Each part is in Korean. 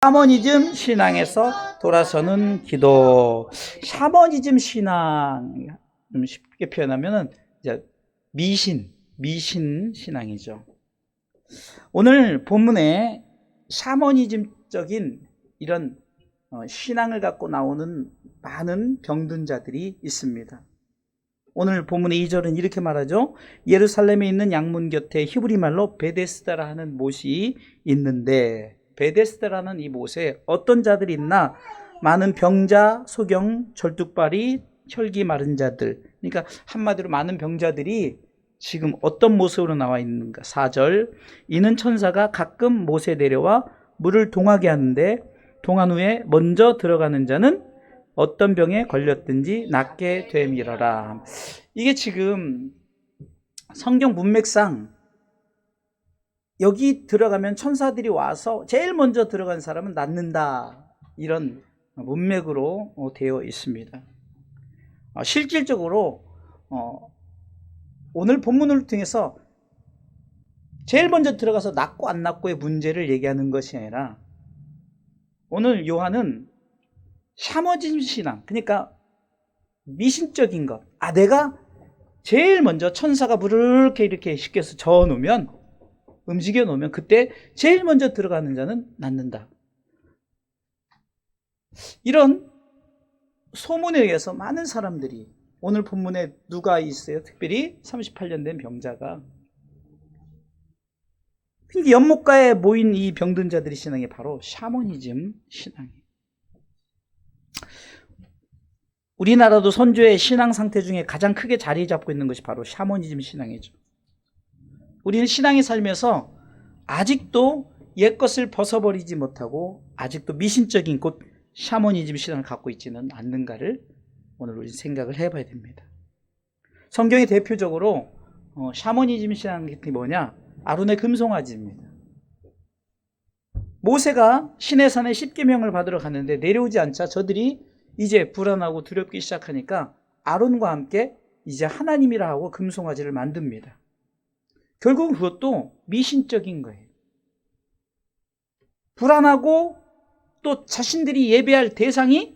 샤머니즘 신앙에서 돌아서는 기도. 샤머니즘 신앙, 쉽게 표현하면 이제 미신 신앙이죠. 오늘 본문에 샤머니즘적인 이런 신앙을 갖고 나오는 많은 병든 자들이 있습니다. 오늘 본문의 2절은 이렇게 말하죠. 예루살렘에 있는 양문 곁에 히브리 말로 베데스다라 하는 못이 있는데, 베데스다라는 이 못에 어떤 자들이 있나? 많은 병자, 소경, 절뚝발이, 혈기 마른 자들. 그러니까 한마디로 많은 병자들이 지금 어떤 모습으로 나와 있는가? 4절, 이는 천사가 가끔 못에 내려와 물을 동하게 하는데 동한 후에 먼저 들어가는 자는 어떤 병에 걸렸든지 낫게 됨이러라. 이게 지금 성경 문맥상 여기 들어가면 천사들이 와서 제일 먼저 들어간 사람은 낫는다, 이런 문맥으로 되어 있습니다. 실질적으로 오늘 본문을 통해서 제일 먼저 들어가서 낫고 안 낫고의 문제를 얘기하는 것이 아니라, 오늘 요한은 샤머니즘 신앙, 그러니까 미신적인 것. 내가 제일 먼저 천사가 물을 이렇게 시켜서 저어 놓으면, 움직여 놓으면 그때 제일 먼저 들어가는 자는 낫는다. 이런 소문에 의해서 많은 사람들이, 오늘 본문에 누가 있어요? 특별히 38년 된 병자가. 연못가에 모인 이 병든 자들의 신앙이 바로 샤머니즘 신앙이에요. 우리나라도 선조의 신앙 상태 중에 가장 크게 자리 잡고 있는 것이 바로 샤머니즘 신앙이죠. 우리는 신앙에 살면서 아직도 옛것을 벗어버리지 못하고 아직도 미신적인 곧 샤머니즘 신앙을 갖고 있지는 않는가를 오늘 우리 생각을 해봐야 됩니다. 성경의 대표적으로 샤머니즘 신앙이 뭐냐? 아론의 금송아지입니다. 모세가 시내산에 10계명을 받으러 갔는데 내려오지 않자 저들이 이제 불안하고 두렵기 시작하니까 아론과 함께 이제 하나님이라 하고 금송아지를 만듭니다. 결국은 그것도 미신적인 거예요. 불안하고 또 자신들이 예배할 대상이,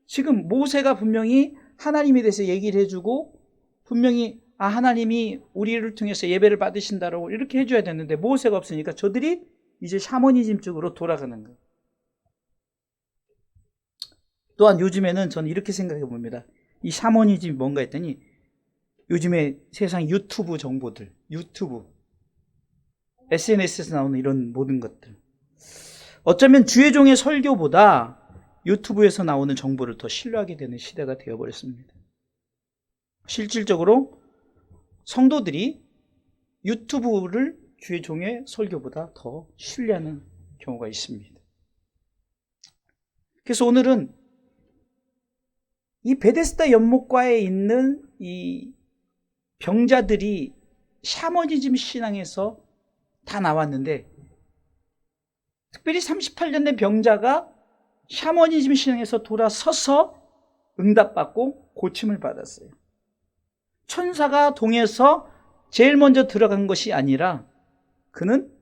지금 모세가 분명히 하나님에 대해서 얘기를 해주고 분명히 하나님이 우리를 통해서 예배를 받으신다라고 이렇게 해줘야 되는데 모세가 없으니까 저들이 이제 샤머니즘 쪽으로 돌아가는 거예요. 또한 요즘에는 저는 이렇게 생각해 봅니다. 이 샤머니즘이 뭔가 했더니 요즘에 세상 유튜브 정보들, 유튜브, SNS에서 나오는 이런 모든 것들, 어쩌면 주의 종의 설교보다 유튜브에서 나오는 정보를 더 신뢰하게 되는 시대가 되어버렸습니다. 실질적으로 성도들이 유튜브를 주의 종의 설교보다 더 신뢰하는 경우가 있습니다. 그래서 오늘은 이 베데스다 연못가에 있는 이 병자들이 샤머니즘 신앙에서 다 나왔는데, 특별히 38년 된 병자가 샤머니즘 신앙에서 돌아서서 응답받고 고침을 받았어요. 천사가 동에서 제일 먼저 들어간 것이 아니라 그는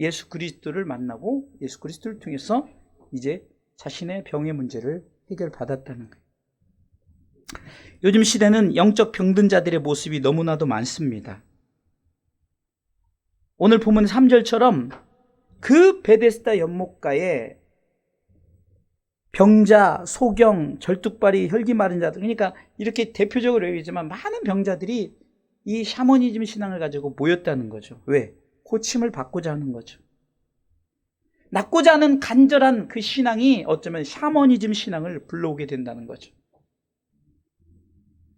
예수 그리스도를 만나고 예수 그리스도를 통해서 이제 자신의 병의 문제를 해결받았다는 거예요. 요즘 시대는 영적 병든 자들의 모습이 너무나도 많습니다. 오늘 본문 3절처럼 그 베데스다 연못가에 병자, 소경, 절뚝발이, 혈기 마른 자들, 그러니까 이렇게 대표적으로 얘기하지만 많은 병자들이 이 샤머니즘 신앙을 가지고 모였다는 거죠. 왜? 고침을 받고자 하는 거죠. 낫고자 하는 간절한 그 신앙이 어쩌면 샤머니즘 신앙을 불러오게 된다는 거죠.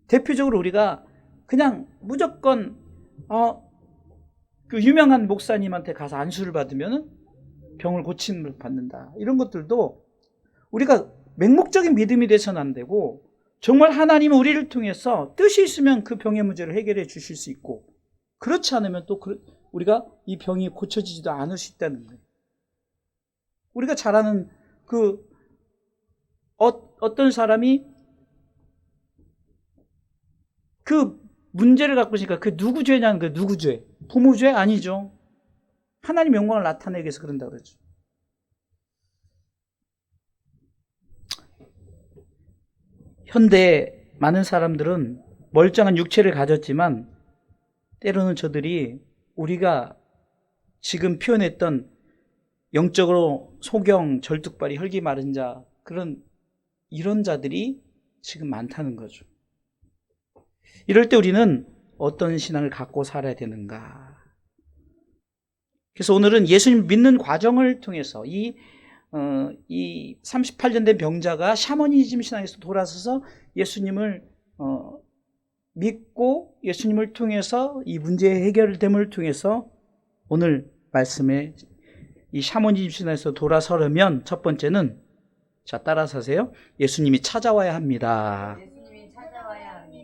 대표적으로 우리가 그냥 무조건 그 유명한 목사님한테 가서 안수를 받으면 병을 고침을 받는다, 이런 것들도 우리가 맹목적인 믿음이 돼서는 안 되고, 정말 하나님은 우리를 통해서 뜻이 있으면 그 병의 문제를 해결해 주실 수 있고, 그렇지 않으면 또 우리가 이 병이 고쳐지지도 않을 수 있다는 거예요. 우리가 잘 아는 그 어떤 사람이 그 문제를 갖고 있으니까 그 누구 죄냐는 그 누구 죄? 부모 죄? 아니죠. 하나님 영광을 나타내기 위해서 그런다 그러죠. 현대 많은 사람들은 멀쩡한 육체를 가졌지만 때로는 저들이 우리가 지금 표현했던 영적으로 소경, 절뚝발이, 혈기 마른 자, 이런 자들이 지금 많다는 거죠. 이럴 때 우리는 어떤 신앙을 갖고 살아야 되는가? 그래서 오늘은 예수님 믿는 과정을 통해서 이 38년 된 병자가 샤머니즘 신앙에서 돌아서서 예수님을 믿고 예수님을 통해서 이 문제의 해결됨을 통해서 오늘 말씀에 이 샤머니즘 신앙에서 돌아서려면 첫 번째는, 자, 따라서 하세요. 예수님이 찾아와야 합니다.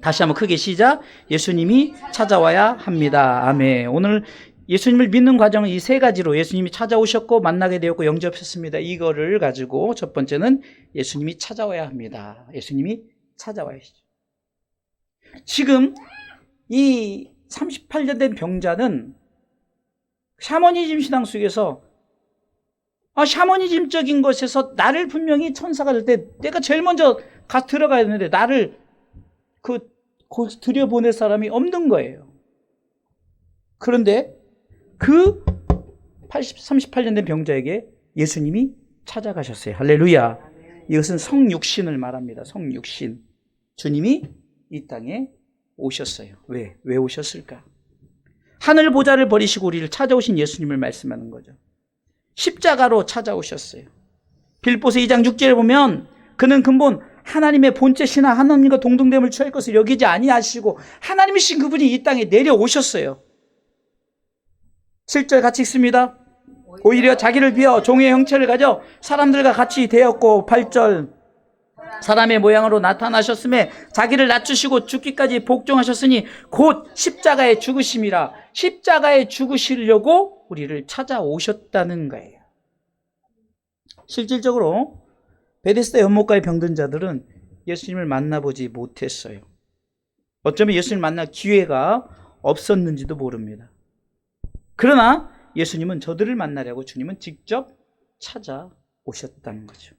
다시 한번 크게 시작. 예수님이 찾아와야 합니다. 아멘. 오늘 예수님을 믿는 과정은 이 세 가지로 예수님이 찾아오셨고 만나게 되었고 영접했습니다. 이거를 가지고 첫 번째는 예수님이 찾아와야 합니다. 예수님이 찾아와야죠. 지금 이 38년 된 병자는 샤머니즘 신앙 속에서 샤머니즘적인 것에서 나를 분명히 천사가 될 때 내가 제일 먼저 들어가야 되는데 나를 들여보낼 사람이 없는 거예요. 그런데 그 38년 된 병자에게 예수님이 찾아가셨어요. 할렐루야. 이것은 성육신을 말합니다. 성육신. 주님이 이 땅에 오셨어요. 왜 오셨을까? 하늘 보좌를 버리시고 우리를 찾아오신 예수님을 말씀하는 거죠. 십자가로 찾아오셨어요. 빌보서 2장 6절에 보면 그는 근본 하나님의 본체시나 하나님과 동등됨을 취할 것을 여기지 아니하시고 하나님이신 그분이 이 땅에 내려오셨어요. 7절 같이 읽습니다. 오히려 자기를 비워 종의 형체를 가져 사람들과 같이 되었고 8절 사람의 모양으로 나타나셨음에 자기를 낮추시고 죽기까지 복종하셨으니 곧 십자가에 죽으심이라. 십자가에 죽으시려고 우리를 찾아오셨다는 거예요. 실질적으로 베데스다 연못가에 병든 자들은 예수님을 만나보지 못했어요. 어쩌면 예수님을 만날 기회가 없었는지도 모릅니다. 그러나 예수님은 저들을 만나려고 주님은 직접 찾아오셨다는 거죠.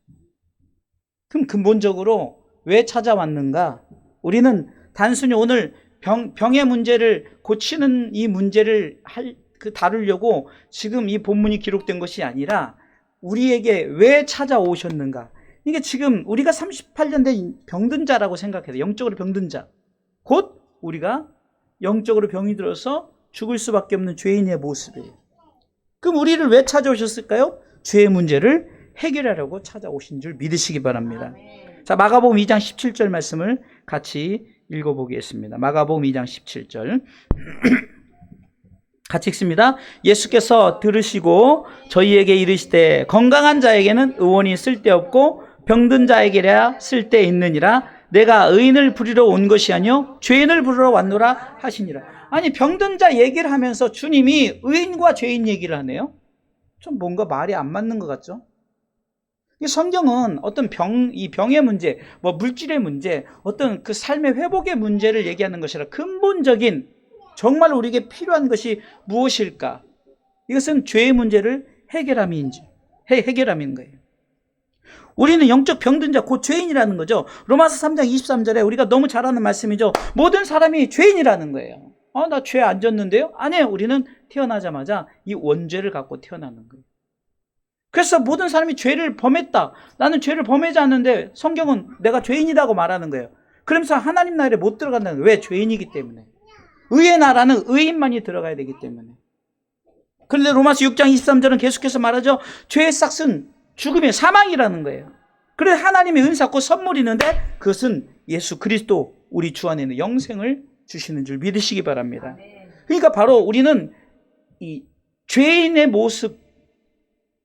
그럼 근본적으로 왜 찾아왔는가? 우리는 단순히 오늘 병의 문제를 고치는 이 문제를 다루려고 지금 이 본문이 기록된 것이 아니라 우리에게 왜 찾아오셨는가? 이게 지금 우리가 38년 된 병든 자라고 생각해요. 영적으로 병든 자. 곧 우리가 영적으로 병이 들어서 죽을 수밖에 없는 죄인의 모습이에요. 그럼 우리를 왜 찾아오셨을까요? 죄의 문제를 해결하려고 찾아오신 줄 믿으시기 바랍니다. 자, 마가복음 2장 17절 말씀을 같이 읽어보겠습니다. 마가복음 2장 17절 같이 읽습니다. 예수께서 들으시고 저희에게 이르시되 건강한 자에게는 의원이 쓸데없고 병든 자에게야 쓸데있느니라. 내가 의인을 부리러 온 것이 아니요 죄인을 부르러 왔노라 하시니라. 아니, 병든 자 얘기를 하면서 주님이 의인과 죄인 얘기를 하네요. 좀 뭔가 말이 안 맞는 것 같죠? 이 성경은 어떤 이 병의 문제, 물질의 문제, 어떤 그 삶의 회복의 문제를 얘기하는 것이라 근본적인 정말 우리에게 필요한 것이 무엇일까? 이것은 죄의 문제를 해결함인 거예요. 우리는 영적 병든 자, 곧 죄인이라는 거죠. 로마서 3장 23절에 우리가 너무 잘 아는 말씀이죠. 모든 사람이 죄인이라는 거예요. 나 죄 안 졌는데요? 아니에요. 우리는 태어나자마자 이 원죄를 갖고 태어나는 거예요. 그래서 모든 사람이 죄를 범했다. 나는 죄를 범하지 않는데 성경은 내가 죄인이라고 말하는 거예요. 그러면서 하나님 나라에 못 들어간다는 거예요. 왜? 죄인이기 때문에. 의의 나라는 의인만이 들어가야 되기 때문에. 그런데 로마서 6장 23절은 계속해서 말하죠. 죄의 싹은 죽음의 사망이라는 거예요. 그래서 하나님의 은사 곧 선물이 있는데 그것은 예수 그리스도 우리 주 안에 있는 영생을 주시는 줄 믿으시기 바랍니다. 그러니까 바로 우리는 이 죄인의 모습,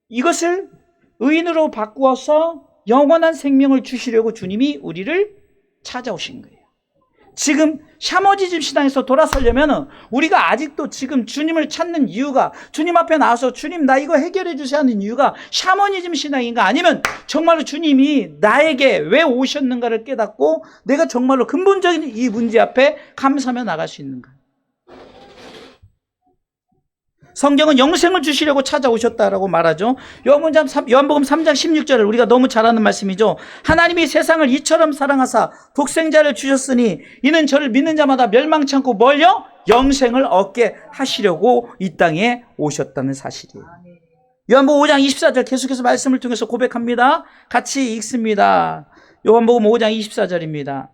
이것을 의인으로 바꾸어서 영원한 생명을 주시려고 주님이 우리를 찾아오신 거예요. 지금 샤머니즘 신앙에서 돌아서려면 우리가 아직도 지금 주님을 찾는 이유가, 주님 앞에 나와서 주님 나 이거 해결해 주세요 하는 이유가 샤머니즘 신앙인가, 아니면 정말로 주님이 나에게 왜 오셨는가를 깨닫고 내가 정말로 근본적인 이 문제 앞에 감사하며 나갈 수 있는가. 성경은 영생을 주시려고 찾아오셨다라고 말하죠. 요한복음 3장 16절을 우리가 너무 잘 아는 말씀이죠. 하나님이 세상을 이처럼 사랑하사 독생자를 주셨으니 이는 저를 믿는 자마다 멸망치 않고 뭘요? 영생을 얻게 하시려고 이 땅에 오셨다는 사실이에요. 요한복음 5장 24절 계속해서 말씀을 통해서 고백합니다. 같이 읽습니다. 요한복음 5장 24절입니다.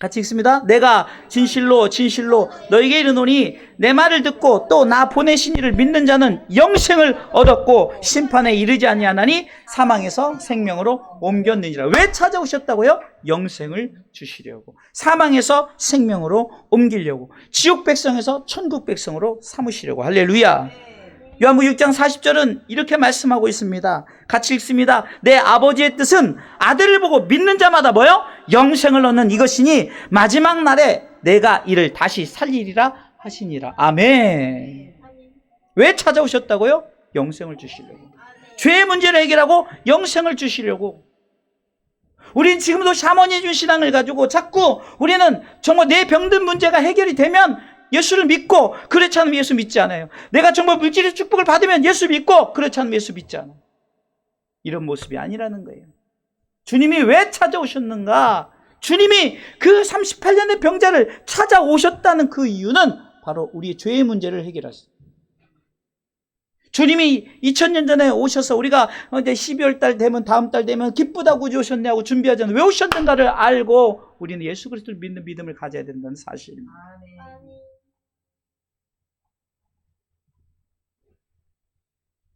같이 읽습니다. 내가 진실로 진실로 너에게 이르노니 내 말을 듣고 또 나 보내신 이를 믿는 자는 영생을 얻었고 심판에 이르지 아니하나니 사망에서 생명으로 옮겼느니라. 왜 찾아오셨다고요? 영생을 주시려고. 사망에서 생명으로 옮기려고. 지옥 백성에서 천국 백성으로 삼으시려고. 할렐루야. 요한복음 6장 40절은 이렇게 말씀하고 있습니다. 같이 읽습니다. 내 아버지의 뜻은 아들을 보고 믿는 자마다 뭐요? 영생을 얻는 이것이니 마지막 날에 내가 이를 다시 살리리라 하시니라. 아멘. 왜 찾아오셨다고요? 영생을 주시려고. 죄의 문제를 해결하고 영생을 주시려고. 우리는 지금도 샤머니즘 신앙을 가지고 자꾸 우리는 정말 내 병든 문제가 해결이 되면 예수를 믿고 그렇지 않으면 예수 믿지 않아요. 내가 정말 물질의 축복을 받으면 예수 믿고 그렇지 않으면 예수 믿지 않아요. 이런 모습이 아니라는 거예요. 주님이 왜 찾아오셨는가? 주님이 그 38년 된 병자를 찾아오셨다는 그 이유는 바로 우리의 죄의 문제를 해결하셨어요. 주님이 2000년 전에 오셔서 우리가 이제 12월 달 되면 다음 달 되면 기쁘다고 오셨네 하고 준비하잖아요. 왜 오셨는가를 알고 우리는 예수 그리스도를 믿는 믿음을 가져야 된다는 사실입니다.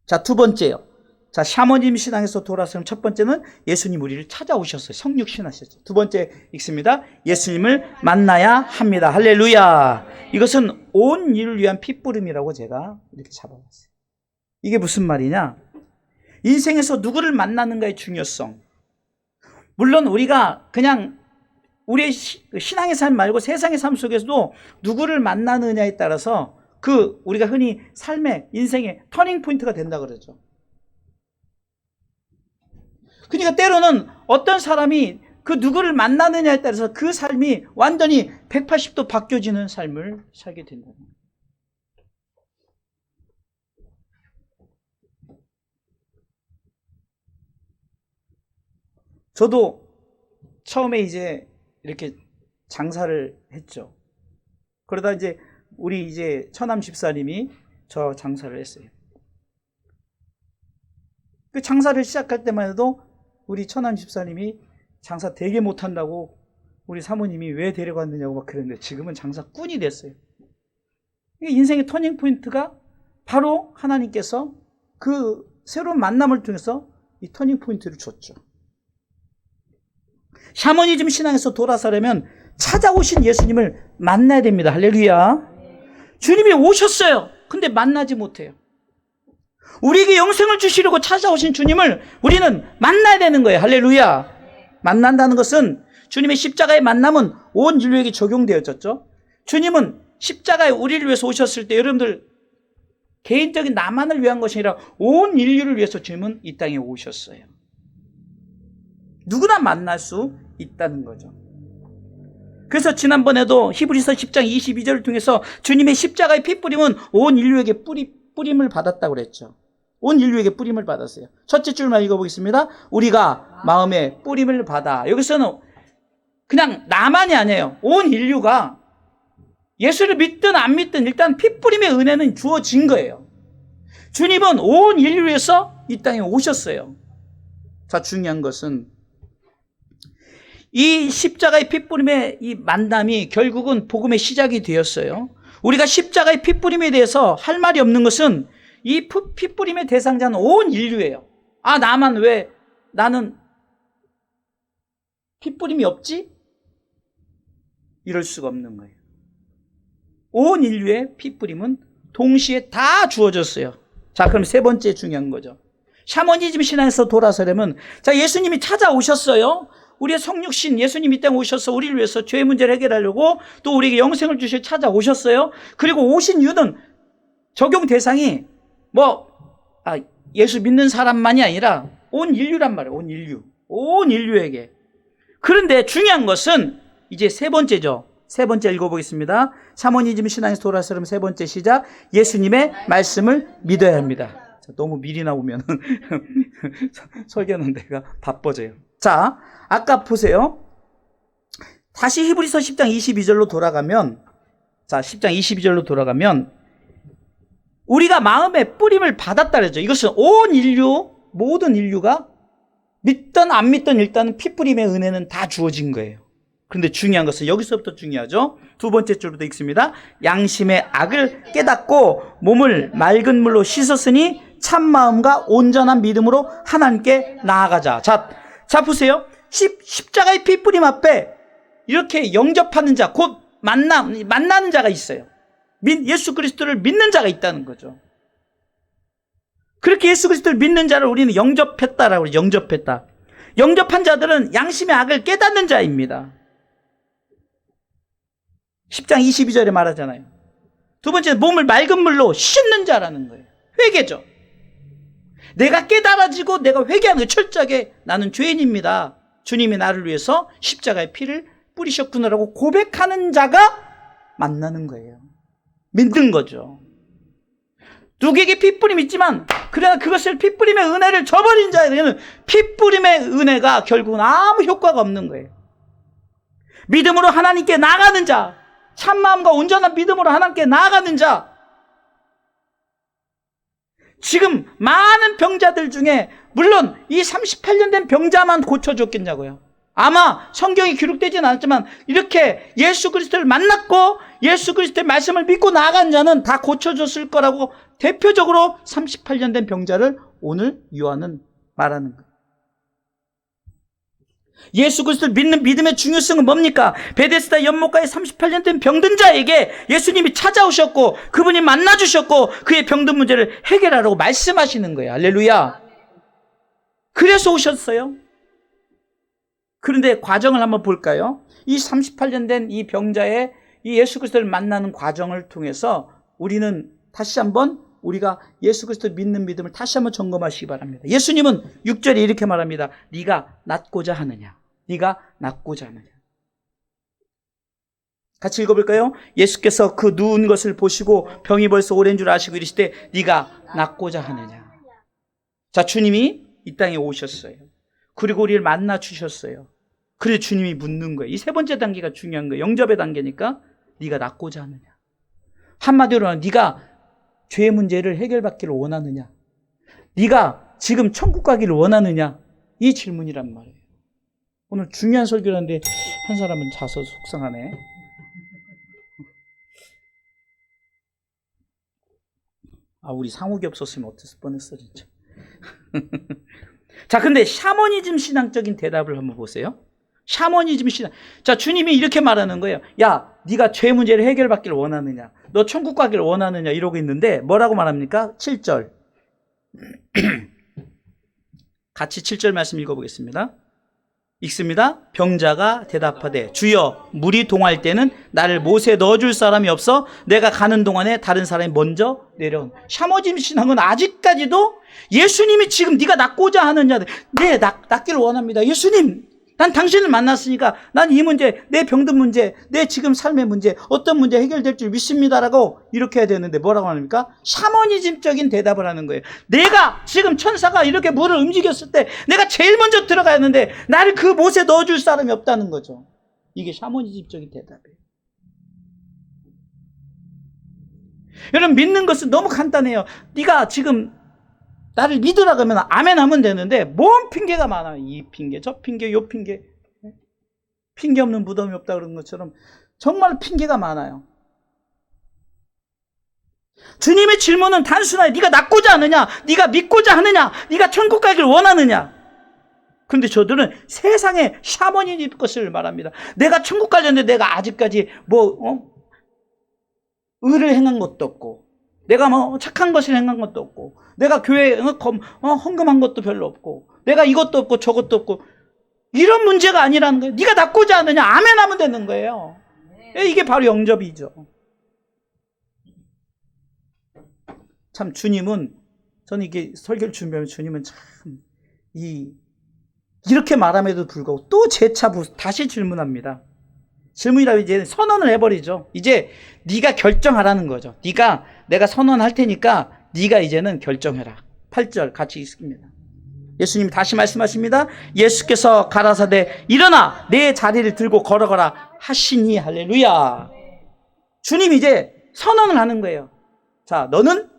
자, 두 번째요. 자, 샤머니즘 신앙에서 돌아서는 첫 번째는 예수님 우리를 찾아오셨어요. 성육신하셨죠. 두 번째 읽습니다. 예수님을 만나야 합니다. 할렐루야. 이것은 온 인류를 위한 핏부름이라고 제가 이렇게 잡아봤어요. 이게 무슨 말이냐? 인생에서 누구를 만나는가의 중요성. 물론 우리가 그냥 우리의 신앙의 삶 말고 세상의 삶 속에서도 누구를 만나느냐에 따라서 우리가 흔히 삶의, 인생의 터닝 포인트가 된다 그러죠. 그러니까 때로는 어떤 사람이 그 누구를 만나느냐에 따라서 그 삶이 완전히 180도 바뀌어지는 삶을 살게 된다. 저도 처음에 이제 이렇게 장사를 했죠. 그러다 이제 우리 이제 처남 집사님이 저 장사를 했어요. 그 장사를 시작할 때만 해도 우리 처남 집사님이 장사 되게 못한다고 우리 사모님이 왜 데려갔느냐고 막 그랬는데 지금은 장사꾼이 됐어요. 인생의 터닝 포인트가 바로 하나님께서 그 새로운 만남을 통해서 이 터닝 포인트를 줬죠. 샤머니즘 신앙에서 돌아서려면 찾아오신 예수님을 만나야 됩니다. 할렐루야. 주님이 오셨어요. 근데 만나지 못해요. 우리에게 영생을 주시려고 찾아오신 주님을 우리는 만나야 되는 거예요. 할렐루야. 만난다는 것은 주님의 십자가의 만남은 온 인류에게 적용되어졌죠. 주님은 십자가에 우리를 위해서 오셨을 때 여러분들 개인적인 나만을 위한 것이 아니라 온 인류를 위해서 주님은 이 땅에 오셨어요. 누구나 만날 수 있다는 거죠. 그래서 지난번에도 히브리서 10장 22절을 통해서 주님의 십자가의 핏뿌림은 온 인류에게 뿌림을 받았다고 그랬죠. 온 인류에게 뿌림을 받았어요. 첫째 줄만 읽어보겠습니다. 우리가 마음에 뿌림을 받아. 여기서는 그냥 나만이 아니에요. 온 인류가 예수를 믿든 안 믿든 일단 핏뿌림의 은혜는 주어진 거예요. 주님은 온 인류에서 이 땅에 오셨어요. 자, 중요한 것은 이 십자가의 핏뿌림의 이 만남이 결국은 복음의 시작이 되었어요. 우리가 십자가의 핏뿌림에 대해서 할 말이 없는 것은 이 핏뿌림의 대상자는 온 인류예요. 아, 나만 왜 나는 핏뿌림이 없지? 이럴 수가 없는 거예요. 온 인류의 핏뿌림은 동시에 다 주어졌어요. 자, 그럼 세 번째 중요한 거죠. 샤머니즘 신앙에서 돌아서려면, 자, 예수님이 찾아오셨어요. 우리의 성육신 예수님이 이 땅에 오셔서 우리를 위해서 죄의 문제를 해결하려고 또 우리에게 영생을 주시러 찾아오셨어요. 그리고 오신 이유는 적용 대상이 예수 믿는 사람만이 아니라 온 인류란 말이에요. 온 인류에게. 그런데 중요한 것은 이제 세 번째죠. 세 번째 읽어보겠습니다. 샤머니즘 신앙에서 돌아서면 세 번째 시작. 예수님의 말씀을 믿어야 합니다. 자, 너무 미리 나오면 설교는 내가 바빠져요. 자, 아까 보세요. 다시 히브리서 10장 22절로 돌아가면, 자, 10장 22절로 돌아가면, 우리가 마음의 뿌림을 받았다 그러죠. 이것은 온 인류, 모든 인류가 믿든 안 믿든 일단은 피뿌림의 은혜는 다 주어진 거예요. 그런데 중요한 것은 여기서부터 중요하죠. 두 번째 줄부터 읽습니다. 양심의 악을 깨닫고 몸을 맑은 물로 씻었으니 참 마음과 온전한 믿음으로 하나님께 나아가자. 자 보세요. 십자가의 피뿌림 앞에 이렇게 영접하는 자, 곧 만나는 자가 있어요. 예수 그리스도를 믿는 자가 있다는 거죠. 그렇게 예수 그리스도를 믿는 자를 우리는 영접했다라고 그래요. 영접했다. 영접한 자들은 양심의 악을 깨닫는 자입니다. 10장 22절에 말하잖아요. 두 번째는 몸을 맑은 물로 씻는 자라는 거예요. 회개죠. 내가 깨달아지고 내가 회개하는 거예요. 철저하게 나는 죄인입니다. 주님이 나를 위해서 십자가의 피를 뿌리셨구나라고 고백하는 자가 만나는 거예요. 믿는 거죠. 누구에게 핏뿌림 있지만 그러나 그것을 핏뿌림의 은혜를 저버린 자에게는 핏뿌림의 은혜가 결국은 아무 효과가 없는 거예요. 믿음으로 하나님께 나아가는 자, 참마음과 온전한 믿음으로 하나님께 나아가는 자, 지금 많은 병자들 중에 물론 이 38년 된 병자만 고쳐줬겠냐고요. 아마 성경이 기록되지는 않았지만 이렇게 예수 그리스도를 만났고 예수 그리스도의 말씀을 믿고 나아간 자는 다 고쳐줬을 거라고 대표적으로 38년 된 병자를 오늘 요한은 말하는 거예요. 예수 그리스도를 믿는 믿음의 중요성은 뭡니까? 베데스다 연못가에 38년 된 병든 자에게 예수님이 찾아오셨고 그분이 만나주셨고 그의 병든 문제를 해결하라고 말씀하시는 거예요. 할렐루야. 그래서 오셨어요. 그런데 과정을 한번 볼까요? 이 38년 된 이 병자의 이 예수 그리스도를 만나는 과정을 통해서 우리는 다시 한번 우리가 예수 그리스도를 믿는 믿음을 다시 한번 점검하시기 바랍니다. 예수님은 6절에 이렇게 말합니다. 네가 낫고자 하느냐? 네가 낫고자 하느냐? 같이 읽어볼까요? 예수께서 그 누운 것을 보시고 병이 벌써 오랜 줄 아시고 이르시되 네가 낫고자 하느냐? 자, 주님이 이 땅에 오셨어요. 그리고 우리를 만나 주셨어요. 그래서 주님이 묻는 거예요. 이 세 번째 단계가 중요한 거예요. 영접의 단계니까 네가 낫고자 하느냐? 한마디로는 네가 죄의 문제를 해결받기를 원하느냐? 네가 지금 천국 가기를 원하느냐? 이 질문이란 말이에요. 오늘 중요한 설교라는데 한 사람은 자서 속상하네. 우리 상욱이 없었으면 어땠을 뻔했어 진짜. 자, 근데 샤머니즘 신앙적인 대답을 한번 보세요. 샤머니즘 신앙. 자, 주님이 이렇게 말하는 거예요. 야, 네가 죄 문제를 해결받기를 원하느냐? 너 천국 가기를 원하느냐? 이러고 있는데 뭐라고 말합니까? 7절. 같이 7절 말씀 읽어보겠습니다. 읽습니다. 병자가 대답하되 주여 물이 동할 때는 나를 못에 넣어줄 사람이 없어 내가 가는 동안에 다른 사람이 먼저 내려온. 샤머니즘 신앙은 아직까지도 예수님이 지금 네가 낫고자 하느냐? 네, 낫기를 원합니다. 예수님, 난 당신을 만났으니까 난 이 문제, 내 병든 문제, 내 지금 삶의 문제, 어떤 문제 해결될 줄 믿습니다라고 이렇게 해야 되는데 뭐라고 합니까? 샤머니즘적인 대답을 하는 거예요. 내가 지금 천사가 이렇게 물을 움직였을 때 내가 제일 먼저 들어가야 하는데 나를 그 못에 넣어줄 사람이 없다는 거죠. 이게 샤머니즘적인 대답이에요. 여러분, 믿는 것은 너무 간단해요. 네가 지금 나를 믿으라 그러면 아멘 하면 되는데 뭔 핑계가 많아요. 이 핑계, 저 핑계, 요 핑계. 핑계 없는 무덤이 없다 그런 것처럼 정말 핑계가 많아요. 주님의 질문은 단순하게 네가 낫고자 하느냐? 네가 믿고자 하느냐? 네가 천국 가기를 원하느냐? 그런데 저들은 세상의 샤머니즘 것을 말합니다. 내가 천국 가려는데 내가 아직까지 의를 행한 것도 없고 내가 착한 것을 행한 것도 없고 내가 교회에 헌금한 것도 별로 없고 내가 이것도 없고 저것도 없고 이런 문제가 아니라는 거예요. 네가 낫고자 하느냐? 아멘 하면 되는 거예요. 이게 바로 영접이죠. 참 주님은, 저는 이게 설교를 준비하면 주님은 참 이렇게 말함에도 불구하고 또 재차 다시 질문합니다. 질문이라고 이제 선언을 해버리죠. 이제 네가 결정하라는 거죠. 내가 선언할 테니까 네가 이제는 결정해라. 8절 같이 읽습니다. 예수님이 다시 말씀하십니다. 예수께서 가라사대 일어나 내 자리를 들고 걸어가라 하시니. 할렐루야. 주님이 이제 선언을 하는 거예요. 자, 너는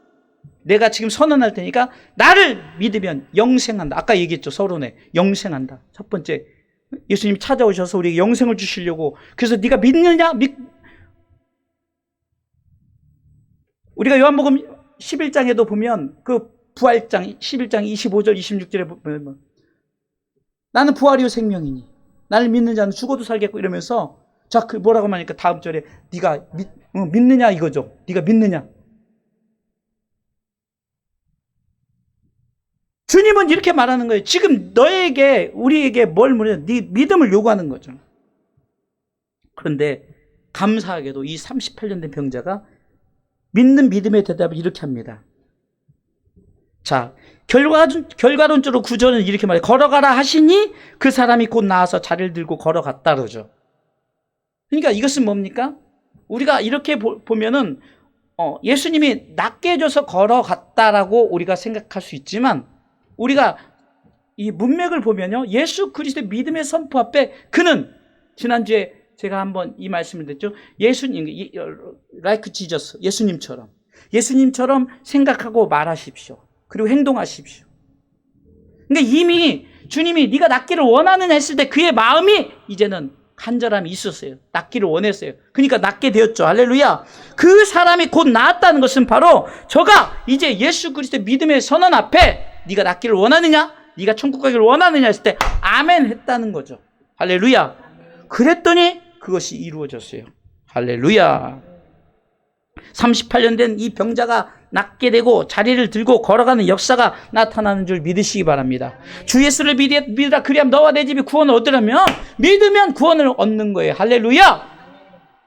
내가 지금 선언할 테니까 나를 믿으면 영생한다. 아까 얘기했죠. 서론에 영생한다. 첫 번째, 예수님이 찾아오셔서 우리에게 영생을 주시려고. 그래서 네가 믿느냐? 우리가 요한복음 11장에도 보면 그 부활장 11장 25절 26절에 보면 나는 부활이요 생명이니 나를 믿는 자는 죽어도 살겠고 이러면서 자, 그 뭐라고 하니까 다음 절에 네가 믿느냐 이거죠. 네가 믿느냐. 주님은 이렇게 말하는 거예요. 지금 너에게 우리에게 뭘 물어요? 네 믿음을 요구하는 거죠. 그런데 감사하게도 이 38년 된 병자가 믿는 믿음의 대답을 이렇게 합니다. 자, 결과론적으로 구절은 이렇게 말해요. 걸어가라 하시니 그 사람이 곧 나와서 자리를 들고 걸어갔다 그러죠. 그러니까 이것은 뭡니까? 우리가 이렇게 보면은 예수님이 낫게 해줘서 걸어갔다라고 우리가 생각할 수 있지만 우리가 이 문맥을 보면요. 예수 그리스도의 믿음의 선포 앞에 그는 지난주에 제가 한번 이 말씀을 드렸죠. 예수님, like Jesus, 예수님처럼 생각하고 말하십시오. 그리고 행동하십시오. 그러니까 이미 주님이 네가 낫기를 원하느냐 했을 때 그의 마음이 이제는 간절함이 있었어요. 낫기를 원했어요. 그러니까 낫게 되었죠. 할렐루야. 그 사람이 곧 나았다는 것은 바로 저가 이제 예수 그리스도의 믿음의 선언 앞에 네가 낫기를 원하느냐? 네가 천국 가기를 원하느냐 했을 때 아멘 했다는 거죠. 할렐루야. 그랬더니 그것이 이루어졌어요. 할렐루야. 38년 된 이 병자가 낫게 되고 자리를 들고 걸어가는 역사가 나타나는 줄 믿으시기 바랍니다. 주 예수를 믿으라. 그리하면 너와 내 집이 구원을 얻으려면 믿으면 구원을 얻는 거예요. 할렐루야.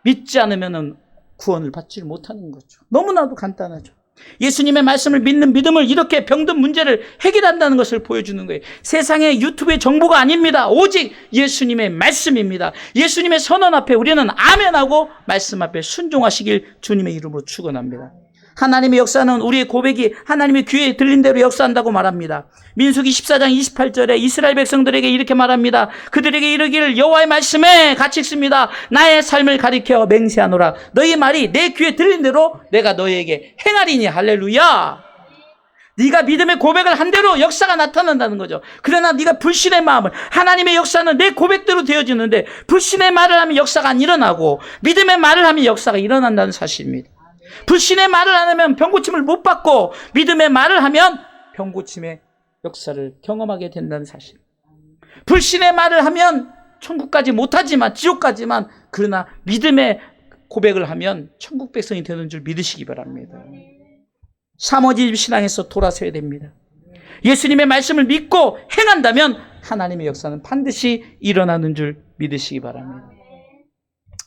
믿지 않으면 구원을 받지 못하는 거죠. 너무나도 간단하죠. 예수님의 말씀을 믿는 믿음을 이렇게 병든 문제를 해결한다는 것을 보여주는 거예요. 세상의 유튜브의 정보가 아닙니다. 오직 예수님의 말씀입니다. 예수님의 선언 앞에 우리는 아멘하고 말씀 앞에 순종하시길 주님의 이름으로 축원합니다. 하나님의 역사는 우리의 고백이 하나님의 귀에 들린 대로 역사한다고 말합니다. 민수기 14장 28절에 이스라엘 백성들에게 이렇게 말합니다. 그들에게 이르기를 여호와의 말씀에 같이 읽습니다. 나의 삶을 가리켜 맹세하노라. 너희 말이 내 귀에 들린 대로 내가 너희에게 행하리니. 할렐루야. 네가 믿음의 고백을 한 대로 역사가 나타난다는 거죠. 그러나 네가 불신의 마음을, 하나님의 역사는 내 고백대로 되어지는데 불신의 말을 하면 역사가 안 일어나고 믿음의 말을 하면 역사가 일어난다는 사실입니다. 불신의 말을 안 하면 병고침을 못 받고 믿음의 말을 하면 병고침의 역사를 경험하게 된다는 사실. 불신의 말을 하면 천국까지 못하지만 지옥까지만, 그러나 믿음의 고백을 하면 천국 백성이 되는 줄 믿으시기 바랍니다. 사모집 신앙에서 돌아서야 됩니다. 예수님의 말씀을 믿고 행한다면 하나님의 역사는 반드시 일어나는 줄 믿으시기 바랍니다.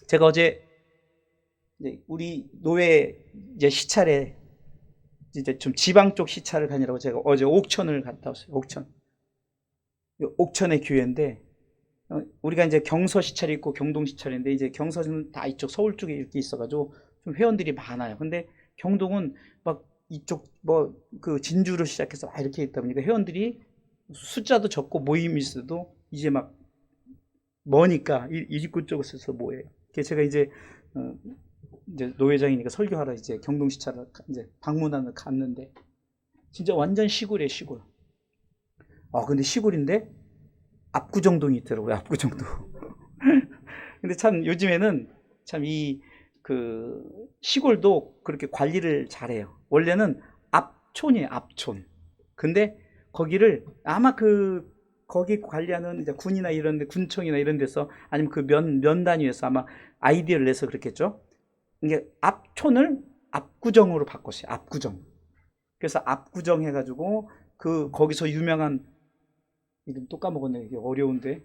제가 어제 우리 노회 이제 시찰에 이제 좀 지방 쪽 시찰을 가느라고 제가 어제 옥천을 갔다 왔어요. 옥천의 교회인데 우리가 이제 경서 시찰이 있고 경동 시찰인데 이제 경서는 다 이쪽 서울 쪽에 이렇게 있어가지고 좀 회원들이 많아요. 근데 경동은 막 이쪽 뭐 그 진주로 시작해서 막 이렇게 있다 보니까 회원들이 숫자도 적고 모임이 있어도 이제 막 머니까 이집구 쪽에서 모여요. 그래서 제가 이제 노회장이니까 설교하러 이제 경동 시찰을 이제 방문하러 갔는데 진짜 완전 시골이에요, 시골. 근데 시골인데 압구정동이 있더라고요, 압구정동. 근데 참 요즘에는 참 그 시골도 그렇게 관리를 잘해요. 원래는 압촌이에요, 압촌. 근데 거기를 아마 거기 관리하는 이제 군이나 이런 데, 군청이나 이런 데서 아니면 그 면 단위에서 아마 아이디어를 내서 그렇겠죠. 이게 압촌을 압구정으로 바꿨어요. 압구정. 그래서 압구정 해가지고 거기서 유명한 이름 또 까먹었네. 이게 어려운데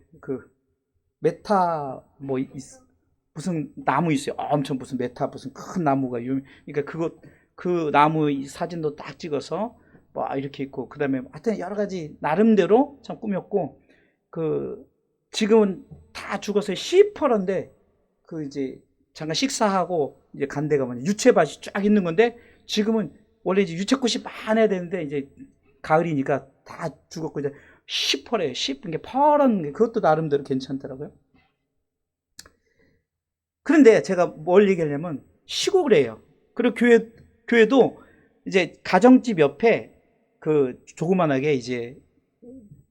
메타 무슨 나무 있어요. 엄청 무슨 메타 무슨 큰 나무가 그러니까 그 나무 사진도 딱 찍어서 뭐 이렇게 있고 그다음에 하여튼 여러 가지 나름대로 참 꾸몄고 지금은 다 죽어서 시퍼런데 그 이제 잠깐 식사하고 이제 간 데가 뭐냐 유채밭이 쫙 있는 건데 지금은 원래 이제 유채꽃이 많아야 되는데 이제 가을이니까 다 죽었고 이제 시퍼래요. 시쁜 게 파란 게 그것도 나름대로 괜찮더라고요. 그런데 제가 뭘 얘기하려면 시골이에요. 그리고 교회도 이제 가정집 옆에 그 조그만하게 이제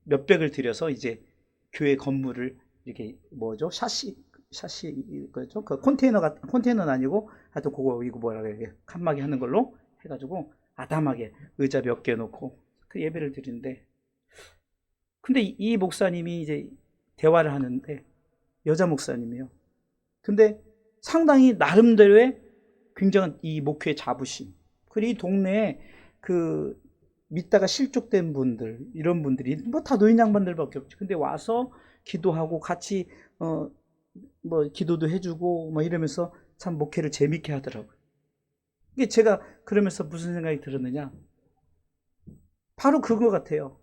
몇백을 들여서 이제 교회 건물을 이렇게 뭐죠? 샤시 그죠? 그 컨테이너는 아니고 하여튼 그거 이거 뭐라 그래 칸막이 하는 걸로 해가지고 아담하게 의자 몇 개 놓고 그 예배를 드리는데 근데 이 목사님이 이제 대화를 하는데 여자 목사님이에요. 근데 상당히 나름대로의 굉장한 이 목회 자부심 그리고 이 동네에 그 믿다가 실족된 분들 이런 분들이 뭐 다 노인 양반들밖에 없지. 근데 와서 기도하고 같이 뭐 기도도 해주고 뭐 이러면서 참 목회를 재밌게 하더라고요. 이게 제가 그러면서 무슨 생각이 들었느냐? 바로 그거 같아요.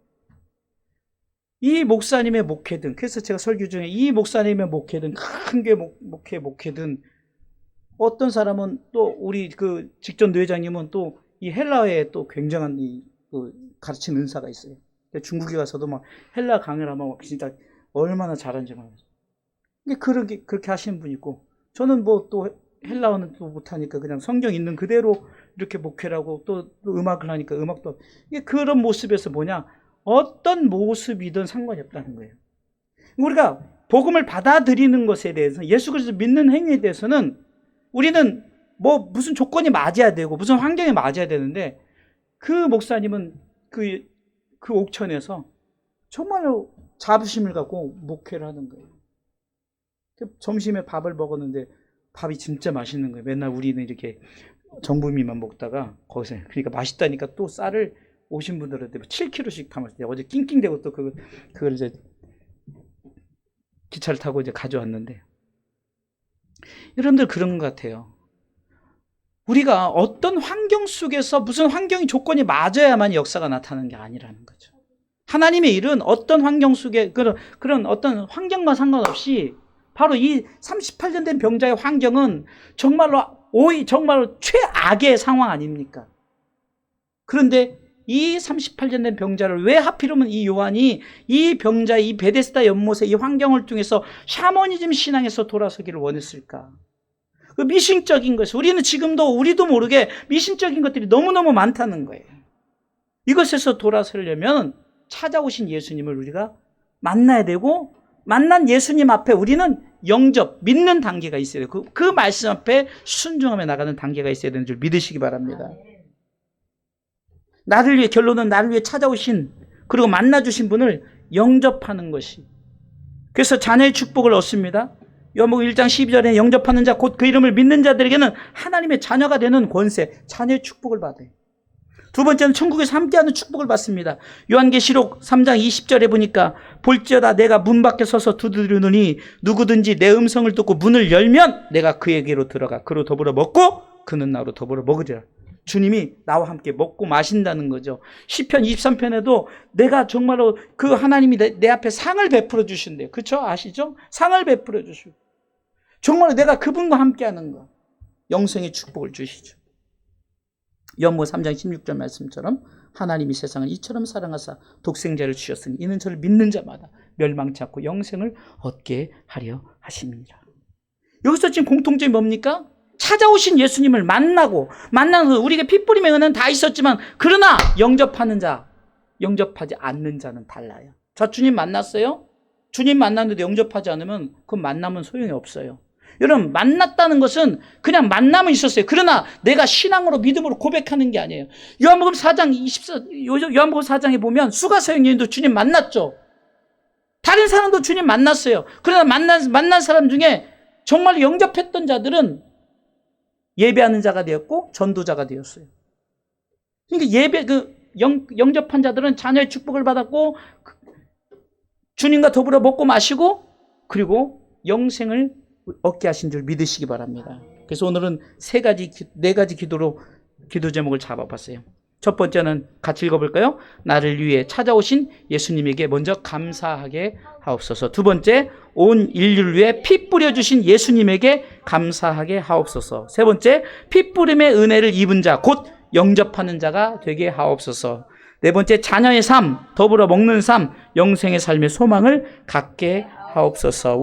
이 목사님의 목회든 그래서 제가 설교 중에 이 목사님의 목회든 큰 게 목회든 어떤 사람은 또 우리 그 직전 노회장님은 또 이 헬라어에 또 굉장한 그 가르치는 은사가 있어요. 중국에 가서도 막 헬라 강의를 하면 진짜 얼마나 잘하는지 몰라요. 그렇게 하시는 분이 있고 저는 뭐 또 헬라어는 또 못하니까 그냥 성경 있는 그대로 이렇게 목회라고 또 음악을 하니까 음악도 이게 그런 모습에서 뭐냐 어떤 모습이든 상관이 없다는 거예요. 우리가 복음을 받아들이는 것에 대해서 예수 그리스도 믿는 행위에 대해서는 우리는 뭐 무슨 조건이 맞아야 되고 무슨 환경이 맞아야 되는데 그 목사님은 그 옥천에서 정말로 자부심을 갖고 목회를 하는 거예요. 점심에 밥을 먹었는데 밥이 진짜 맛있는 거예요. 맨날 우리는 이렇게 정부미만 먹다가 거기서 그러니까 맛있다니까 또 쌀을 오신 분들한테 7kg씩 담았어요. 어제 낑낑대고 또 그걸 이제 기차를 타고 이제 가져왔는데 여러분들 그런 것 같아요. 우리가 어떤 환경 속에서 무슨 환경이 조건이 맞아야만 역사가 나타나는 게 아니라는 거죠. 하나님의 일은 어떤 환경 속에 그런 어떤 환경과 상관없이 바로 이 38년 된 병자의 환경은 정말로 최악의 상황 아닙니까? 그런데 이 38년 된 병자를 왜 하필이면 이 요한이 이 병자 이 베데스다 연못의 이 환경을 통해서 샤머니즘 신앙에서 돌아서기를 원했을까? 그 미신적인 것이 우리는 지금도 우리도 모르게 미신적인 것들이 너무너무 많다는 거예요. 이것에서 돌아서려면 찾아오신 예수님을 우리가 만나야 되고 만난 예수님 앞에 우리는 영접, 믿는 단계가 있어야 돼요. 그 말씀 앞에 순종하며 나가는 단계가 있어야 되는 줄 믿으시기 바랍니다. 결론은 나를 위해 찾아오신 그리고 만나주신 분을 영접하는 것이. 그래서 자녀의 축복을 얻습니다. 요한복음 1장 12절에 영접하는 자 곧 그 이름을 믿는 자들에게는 하나님의 자녀가 되는 권세, 자녀의 축복을 받아요. 두 번째는 천국에서 함께하는 축복을 받습니다. 요한계시록 3장 20절에 보니까 볼지어다 내가 문 밖에 서서 두드리노니 누구든지 내 음성을 듣고 문을 열면 내가 그에게로 들어가 그로 더불어 먹고 그는 나로 더불어 먹으리라. 주님이 나와 함께 먹고 마신다는 거죠. 시편 23편에도 내가 정말로 그 하나님이 내 앞에 상을 베풀어 주신대요. 그렇죠? 아시죠? 상을 베풀어 주시고 정말로 내가 그분과 함께하는 거 영생의 축복을 주시죠. 요한복음 3장 16절 말씀처럼 하나님이 세상을 이처럼 사랑하사 독생자를 주셨으니 이는 저를 믿는 자마다 멸망치 않고 영생을 얻게 하려 하심이니라. 여기서 지금 공통점이 뭡니까? 찾아오신 예수님을 만나서 우리에게 피 뿌림의 은혜는 다 있었지만 그러나 영접하는 자, 영접하지 않는 자는 달라요. 자, 주님 만났어요? 주님 만났는데 영접하지 않으면 그 만남은 소용이 없어요. 여러분 만났다는 것은 그냥 만남은 있었어요. 그러나 내가 신앙으로 믿음으로 고백하는 게 아니에요. 요한복음 4장에 보면 수가서 여인도 주님 만났죠. 다른 사람도 주님 만났어요. 그러나 만난 사람 중에 정말 영접했던 자들은 예배하는 자가 되었고 전도자가 되었어요. 그러니까 영접한 자들은 자녀의 축복을 받았고 주님과 더불어 먹고 마시고 그리고 영생을 얻게 하신 줄 믿으시기 바랍니다. 그래서 오늘은 네 가지 기도 제목을 잡아봤어요. 첫 번째는 같이 읽어볼까요? 나를 위해 찾아오신 예수님에게 먼저 감사하게 하옵소서. 두 번째, 온 인류를 위해 피 뿌려주신 예수님에게 감사하게 하옵소서. 세 번째, 피 뿌림의 은혜를 입은 자, 곧 영접하는 자가 되게 하옵소서. 네 번째, 자녀의 삶, 더불어 먹는 삶, 영생의 삶의 소망을 갖게 하옵소서.